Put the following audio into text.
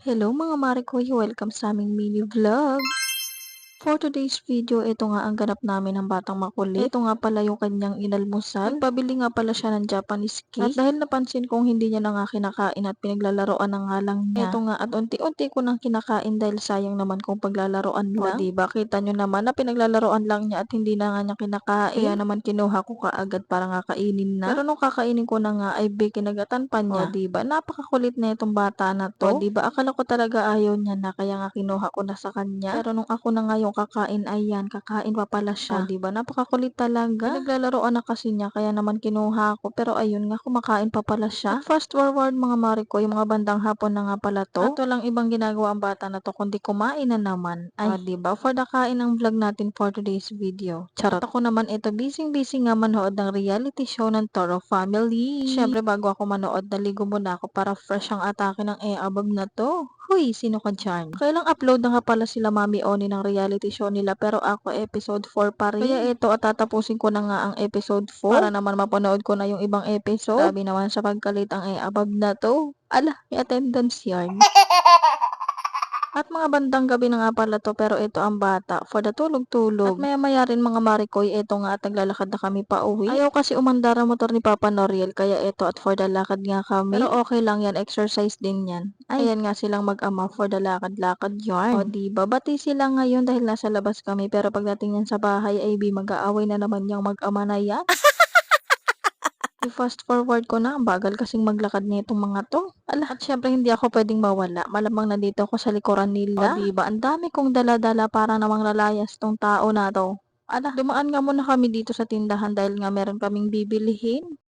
Hello mga Mare Koy, welcome sa aming mini vlog. For today's video, ito nga ang ganap namin ng batang makulit. Ito nga pala yung kanyang inalmusal. Nagpabili nga pala siya ng Japanese cake. At dahil napansin kong hindi niya na nga kinakain at pinaglalaroan na nga lang niya. Ito nga at unti-unti ko nang kinakain dahil sayang naman kung paglalaroan lang. O diba, kita nyo naman na pinaglalaroan lang niya at hindi na nga niya kinakain. Kaya naman kinuha ko kaagad para nga kainin na. Pero nung kakainin ko na nga ay kinagatan pa niya. O diba, napakakulit na itong bata na to. O diba, akala ko talaga ayaw niya na kaya nga kinuha ko na sa kanya. Pero nung ako na nga yung kakain, ayan, kakain pa pala siya. 'Di ba? Napakakulit talaga. Pinaglalaroan na kasi niya kaya naman kinuha ko. Pero ayun nga, kumakain pa pala siya. At fast forward mga Mare Koy, yung mga bandang hapon na nga pala to. At walang ibang ginagawa ang bata na to kundi kumain na naman. Ay, 'di ba? For the kain ang vlog natin for today's video. Charot. At ako naman ito, busy nga manood ng reality show ng Toro Family. Syempre bago ako manood, naligo muna ako para fresh ang atake ng abab na to. Huy, sino ka dyan? Kailang upload na nga pala sila Mami Oni ng reality show nila pero ako episode 4 pa rin. Kaya ito at tatapusin ko na nga ang episode 4 para naman mapanood ko na yung ibang episode. Grabe naman sa pagkalit ang abab na to. Ala, may attendance yan. At mga bandang gabi na nga pala to pero ito ang bata for the tulog-tulog. At maya-maya rin mga Mare Koy, ito nga at naglalakad na kami pa uwi. Ayaw kasi umandar ang motor ni Papa Noriel kaya ito at for the lakad nga kami. Pero okay lang yan, exercise din yan. Ayan nga silang mag-ama for the lakad-lakad yarn. O diba, bati sila ngayon dahil nasa labas kami pero pagdating yan sa bahay ay mag-aaway na naman yung mag-ama na yan. I-fast forward ko na, ang bagal kasing maglakad nitong mga to. Ala, at syempre hindi ako pwedeng mawala. Malamang nandito ako sa likuran nila. O diba, ang dami kong dala-dala para namang lalayas tong tao na to. Ala, dumaan nga muna kami dito sa tindahan dahil nga meron kaming bibilihin.